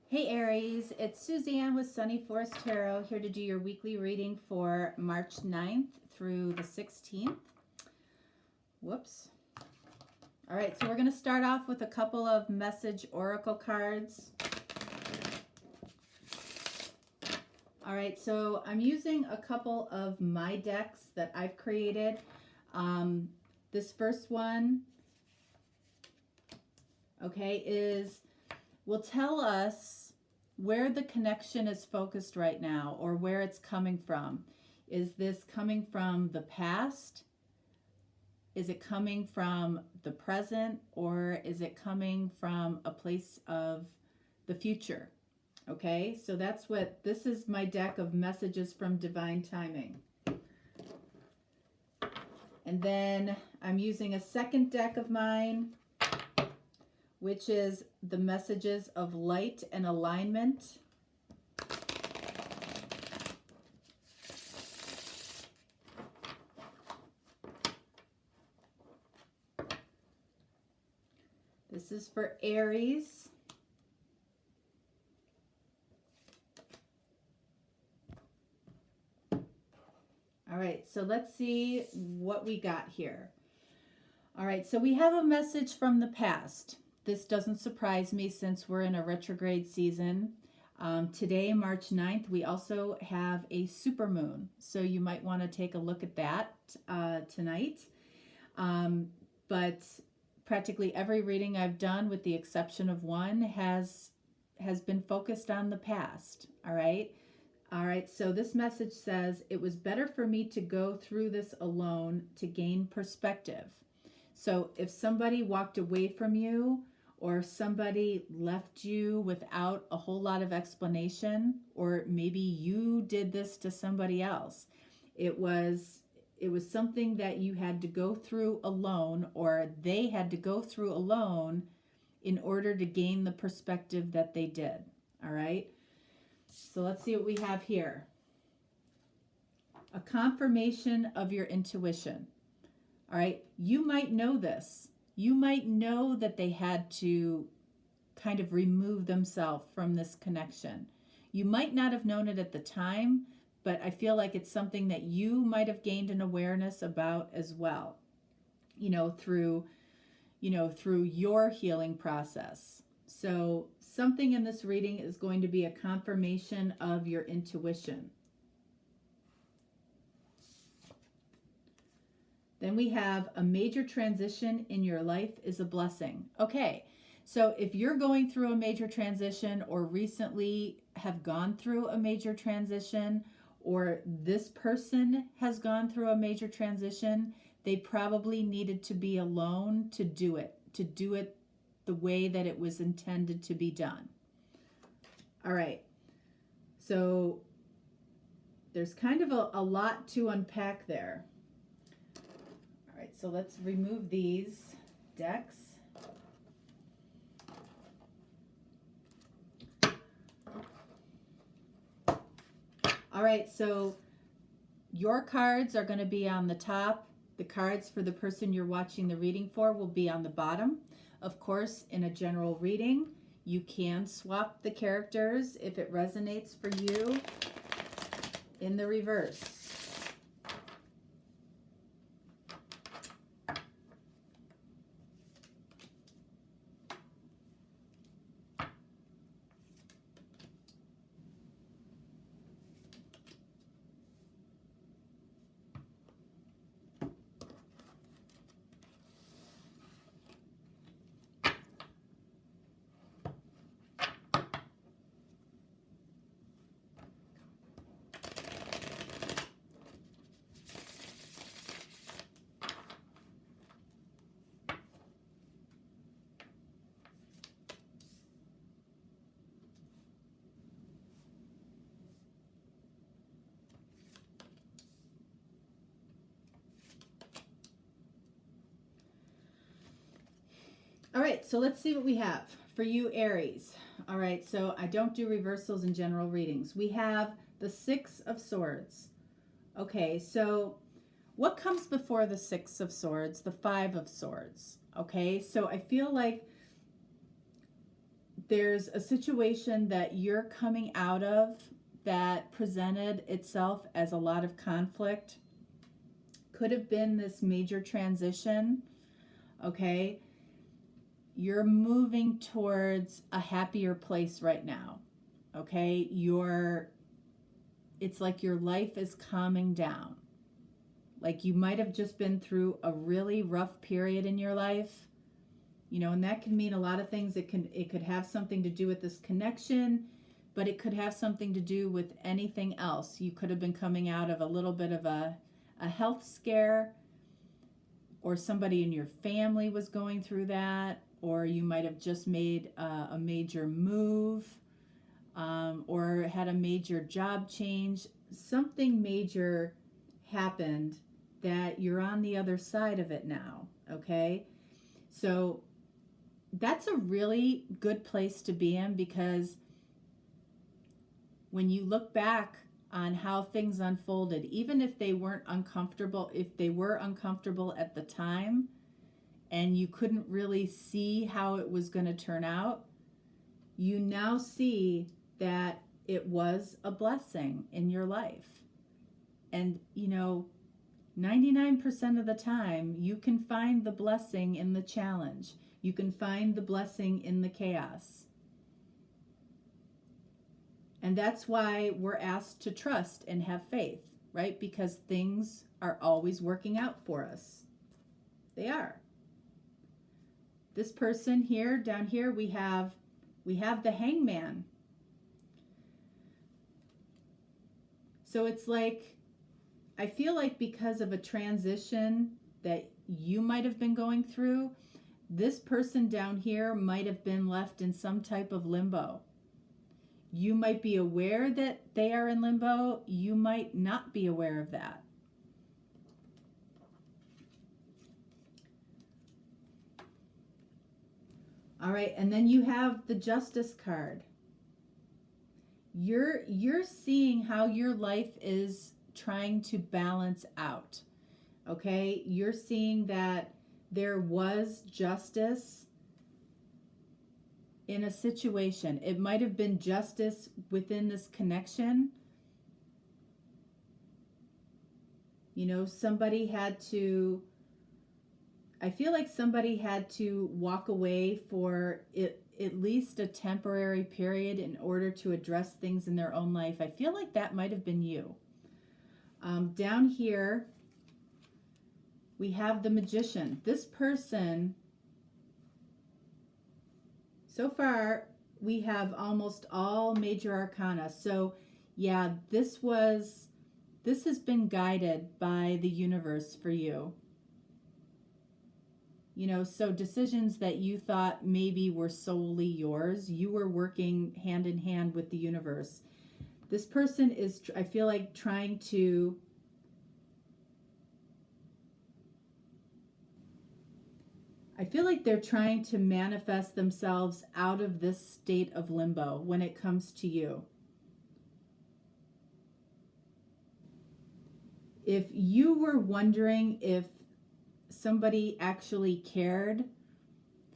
Hey Aries, it's Suzanne with Sunny Forest Tarot here to do your weekly reading for March 9th through the 16th. Whoops. All right, so we're going to start off with a couple of message oracle cards. All right, so I'm using a couple of my decks that I've created. This first one, okay, will tell us where the connection is focused right now or where it's coming from. Is this coming from the past? Is it coming from the present? Or is it coming from a place of the future? Okay, so this is my deck of messages from Divine Timing. And then I'm using a second deck of mine, which is the messages of light and alignment. This is for Aries. All right, so let's see what we got here. All right, so we have a message from the past. This doesn't surprise me since we're in a retrograde season. Today, March 9th, we also have a supermoon. So you might want to take a look at that tonight. But practically every reading I've done, with the exception of one, has been focused on the past. All right. All right, so this message says, it was better for me to go through this alone to gain perspective. So if somebody walked away from you, or somebody left you without a whole lot of explanation, or maybe you did this to somebody else, it was something that you had to go through alone, or they had to go through alone in order to gain the perspective that they did. All right. So let's see what we have here. A confirmation of your intuition. All right. You might know this. You might know that they had to kind of remove themselves from this connection. You might not have known it at the time, but I feel like it's something that you might have gained an awareness about as well, through your healing process. So something in this reading is going to be a confirmation of your intuition. Then we have a major transition in your life is a blessing. Okay, so if you're going through a major transition, or recently have gone through a major transition, or this person has gone through a major transition, they probably needed to be alone to do it the way that it was intended to be done. All right, so there's kind of a lot to unpack there. All right, so let's remove these decks. All right, so your cards are going to be on the top. The cards for the person you're watching the reading for will be on the bottom. Of course, in a general reading, you can swap the characters if it resonates for you in the reverse. All right, so let's see what we have for you, Aries. All right, so I don't do reversals in general readings. We have the Six of Swords. Okay, so what comes before the Six of Swords? The Five of Swords. Okay, so I feel like there's a situation that you're coming out of that presented itself as a lot of conflict. Could have been this major transition, okay? You're moving towards a happier place right now, okay? It's like your life is calming down. Like you might have just been through a really rough period in your life, you know, and that can mean a lot of things. It could have something to do with this connection, but it could have something to do with anything else. You could have been coming out of a little bit of a health scare, or somebody in your family was going through that, or you might have just made a major move, or had a major job change. Something major happened that you're on the other side of it now, okay? So that's a really good place to be in, because when you look back on how things unfolded, even if they weren't uncomfortable, if they were uncomfortable at the time and you couldn't really see how it was going to turn out, you now see that it was a blessing in your life. And, you know, 99% of the time, you can find the blessing in the challenge. You can find the blessing in the chaos. And that's why we're asked to trust and have faith, right? Because things are always working out for us. They are. This person here, down here, we have the Hangman. So it's like, I feel like because of a transition that you might have been going through, this person down here might have been left in some type of limbo. You might be aware that they are in limbo. You might not be aware of that. All right, and then you have the Justice card. You're seeing how your life is trying to balance out. Okay? You're seeing that there was justice in a situation. It might have been justice within this connection. You know, I feel like somebody had to walk away for at least a temporary period in order to address things in their own life. I feel like that might have been you. Down here, we have the Magician. This person, so far, we have almost all major arcana. So, yeah, this has been guided by the universe for you. You know, so decisions that you thought maybe were solely yours, you were working hand in hand with the universe. This person is, I feel like, trying to they're trying to manifest themselves out of this state of limbo when it comes to you. If you were wondering if somebody actually cared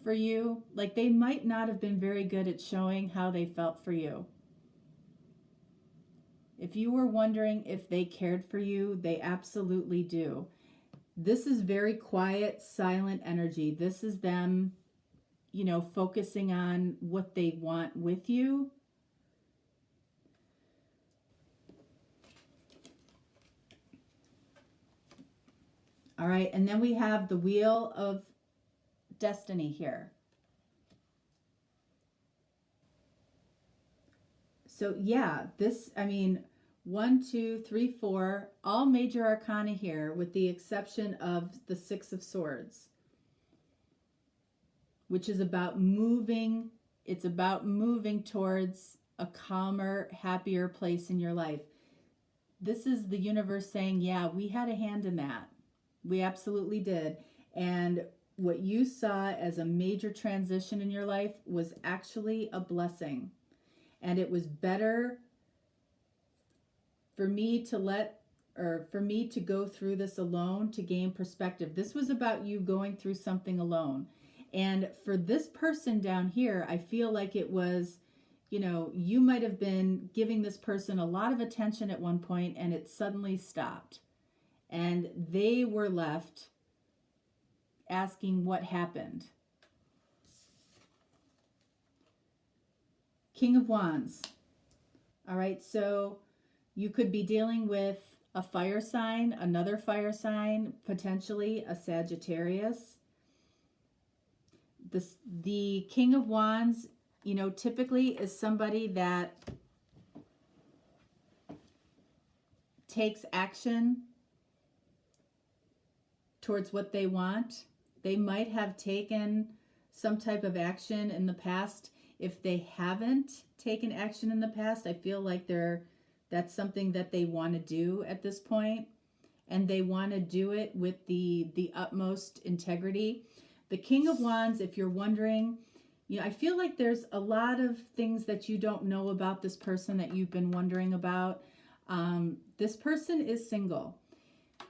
for you, like they might not have been very good at showing how they felt for you. If you were wondering if they cared for you, they absolutely do. This is very quiet, silent energy. This is them, you know, focusing on what they want with you. All right, and then we have the Wheel of Destiny here. So yeah, this, I mean, 1, 2, 3, 4, all major arcana here with the exception of the Six of Swords, which is about moving. It's about moving towards a calmer, happier place in your life. This is the universe saying, yeah, we had a hand in that. We absolutely did. And what you saw as a major transition in your life was actually a blessing. And it was better for me to go through this alone to gain perspective. This was about you going through something alone. And for this person down here, I feel like it was, you might have been giving this person a lot of attention at one point and it suddenly stopped. And they were left asking what happened. King of Wands. All right, so you could be dealing with a fire sign, another fire sign, potentially a Sagittarius. The King of Wands, typically is somebody that takes action towards what they want. They might have taken some type of action in the past. If they haven't taken action in the past, I feel like that's something that they want to do at this point, and they want to do it with the utmost integrity. The King of Wands, if you're wondering, I feel like there's a lot of things that you don't know about this person that you've been wondering about. This person is single.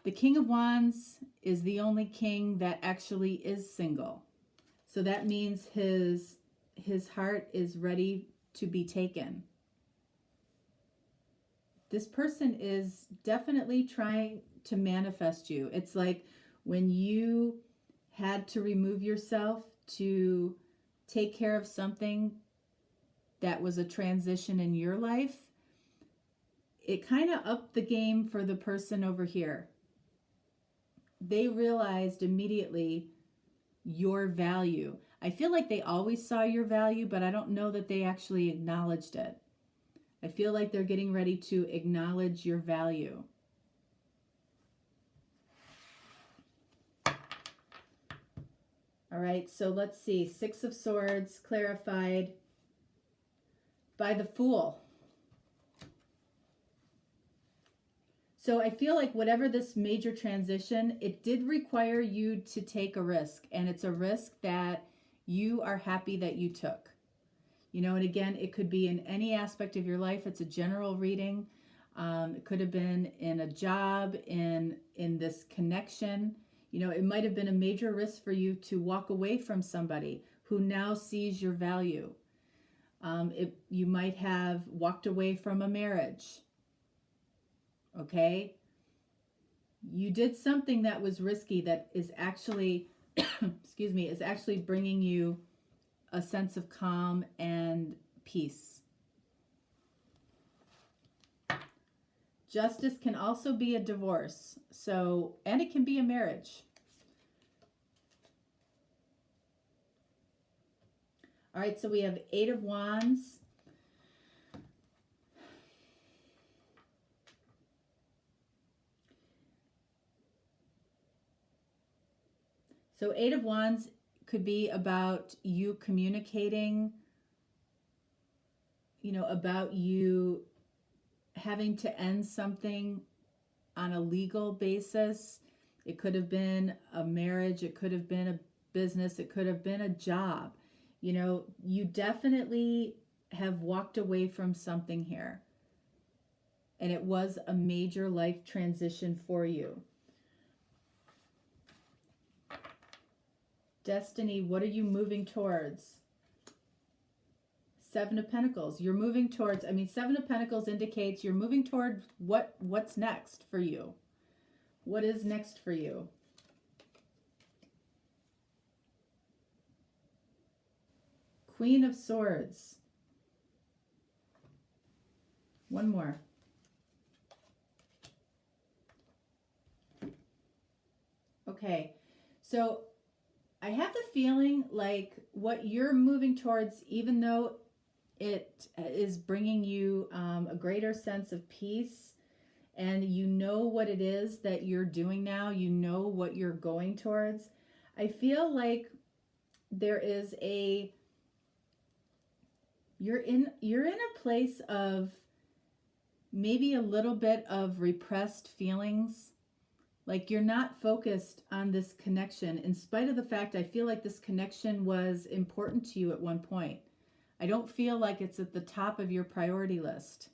The King of Wands is the only king that actually is single. So that means his heart is ready to be taken. This person is definitely trying to manifest you. It's like when you had to remove yourself to take care of something that was a transition in your life, it kind of upped the game for the person over here. They realized immediately your value. I feel like they always saw your value, but I don't know that they actually acknowledged it. I feel like they're getting ready to acknowledge your value. All right, so let's see. Six of Swords clarified by the Fool. So I feel like whatever this major transition, it did require you to take a risk. And it's a risk that you are happy that you took. And again, it could be in any aspect of your life. It's a general reading. It could have been in a job, in this connection. It might have been a major risk for you to walk away from somebody who now sees your value. You might have walked away from a marriage. Okay? You did something that was risky that is actually, is actually bringing you a sense of calm and peace. Justice can also be a divorce. And it can be a marriage. All right, so we have Eight of Wands. So Eight of Wands could be about you communicating, about you having to end something on a legal basis. It could have been a marriage. It could have been a business. It could have been a job. You definitely have walked away from something here. And it was a major life transition for you. Destiny, what are you moving towards? Seven of Pentacles. You're moving towards, Seven of Pentacles indicates you're moving toward what's next for you. What is next for you? Queen of Swords. One more. Okay, so I have the feeling like what you're moving towards, even though it is bringing you a greater sense of peace, and what it is that you're doing now, what you're going towards, I feel like there is you're in a place of maybe a little bit of repressed feelings. Like you're not focused on this connection, in spite of the fact I feel like this connection was important to you at one point. I don't feel like it's at the top of your priority list.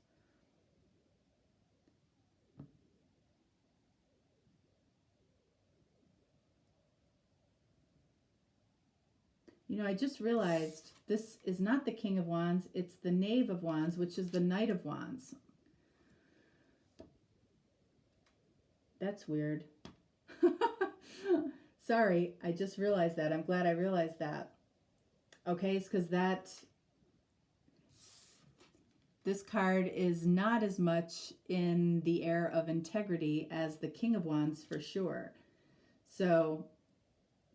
You know, I just realized this is not the King of Wands. It's the Knave of Wands, which is the Knight of Wands. That's weird. Sorry, I just realized that. I'm glad I realized that. Okay, it's because this card is not as much in the air of integrity as the King of Wands for sure. So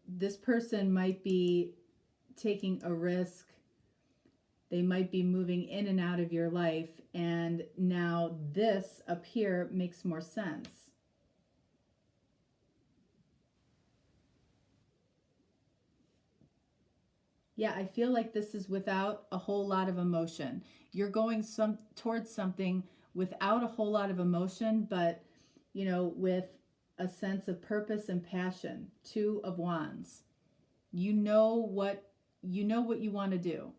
this person might be taking a risk. They might be moving in and out of your life, and now this up here makes more sense. Yeah, I feel like this is without a whole lot of emotion. You're going towards something without a whole lot of emotion, but, you know, with a sense of purpose and passion. Two of Wands. You know what you want to do.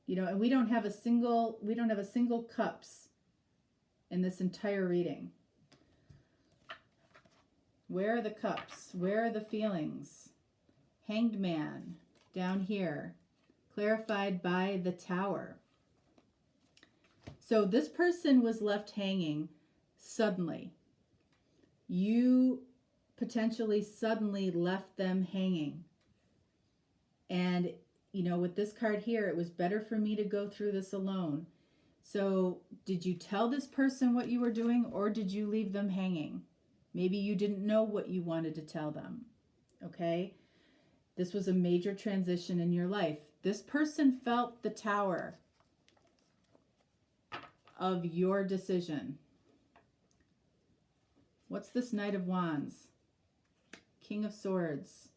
You know, and we don't have a single cups in this entire reading. Where are the cups? Where are the feelings? Hanged Man down here, clarified by the Tower. So this person was left hanging suddenly. You potentially suddenly left them hanging. And, you know, with this card here, it was better for me to go through this alone. So did you tell this person what you were doing, or did you leave them hanging? Maybe you didn't know what you wanted to tell them. Okay? This was a major transition in your life. This person felt the Tower of your decision. What's this Knight of Wands? King of Swords.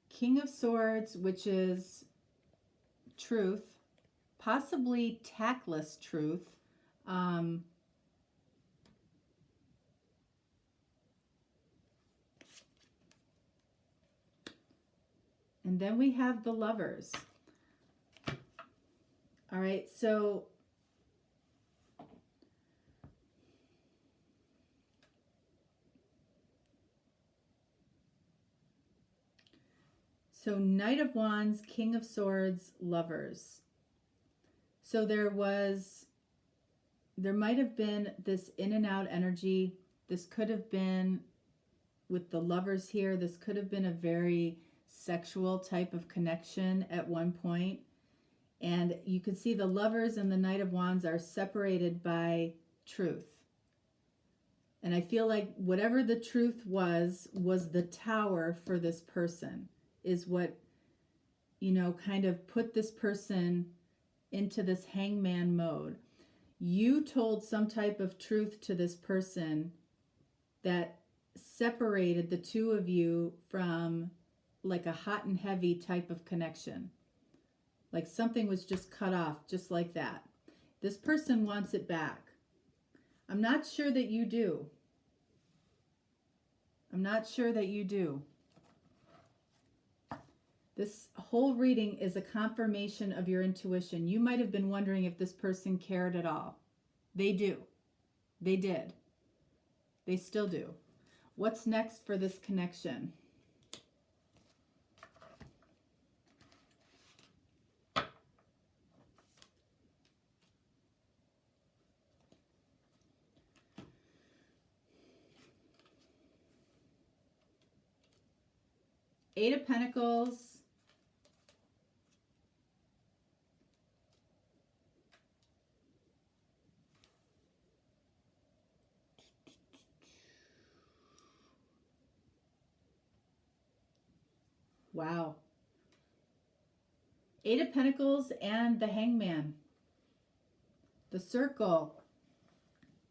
King of Swords, which is truth. Possibly tactless truth. And then we have the Lovers. All right, so Knight of Wands, King of Swords, Lovers. So there might have been this in and out energy. This could have been, with the Lovers here, this could have been a very sexual type of connection at one point. And you could see the Lovers and the Knight of Wands are separated by truth. And I feel like whatever the truth was the Tower for this person, is what, you know, kind of put this person into this hangman mode. You told some type of truth to this person that separated the two of you from like a hot and heavy type of connection. Like something was just cut off, just like that. This person wants it back. I'm not sure that you do. I'm not sure that you do. This whole reading is a confirmation of your intuition. You might have been wondering if this person cared at all. They do. They did. They still do. What's next for this connection? Eight of Pentacles. Wow. Eight of Pentacles and the Hangman. The Circle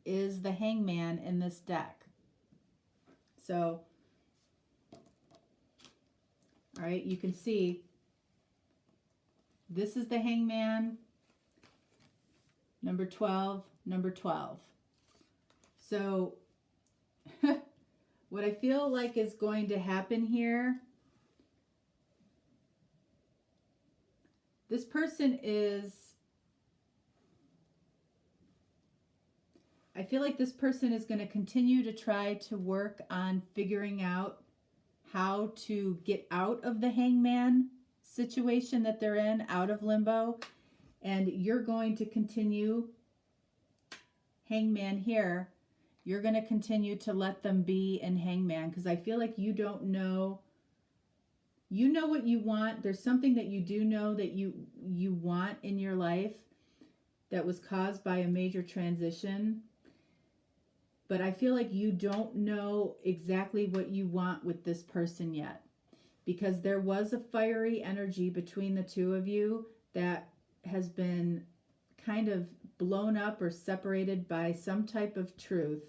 is the Hangman in this deck. So, all right, you can see this is the Hangman, number 12, number 12. So, what I feel like is going to happen here, this person is I feel like this person is going to continue to try to work on figuring out how to get out of the hangman situation that they're in, out of limbo. And you're going to continue, hangman here, you're going to continue to let them be in hangman, because I feel like you don't know. You know what you want. There's something that you do know that you want in your life that was caused by a major transition. But I feel like you don't know exactly what you want with this person yet, because there was a fiery energy between the two of you that has been kind of blown up or separated by some type of truth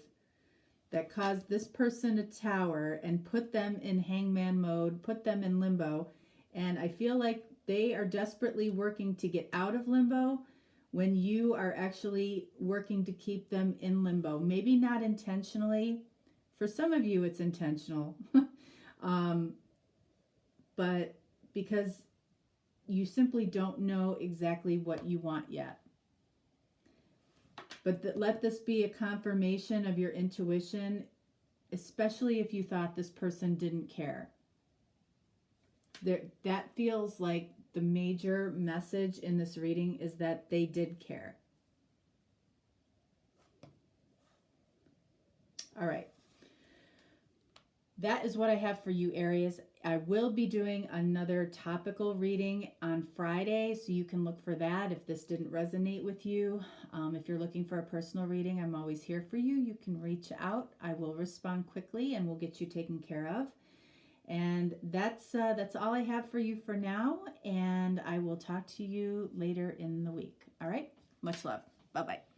that caused this person to tower and put them in hangman mode, put them in limbo. And I feel like they are desperately working to get out of limbo when you are actually working to keep them in limbo. Maybe not intentionally. For some of you, it's intentional. But because you simply don't know exactly what you want yet. But let this be a confirmation of your intuition, especially if you thought this person didn't care. That feels like the major message in this reading is that they did care. All right. That is what I have for you, Aries. I will be doing another topical reading on Friday, so you can look for that if this didn't resonate with you. If you're looking for a personal reading, I'm always here for you. You can reach out. I will respond quickly and we'll get you taken care of. And that's all I have for you for now, and I will talk to you later in the week. All right? Much love. Bye-bye.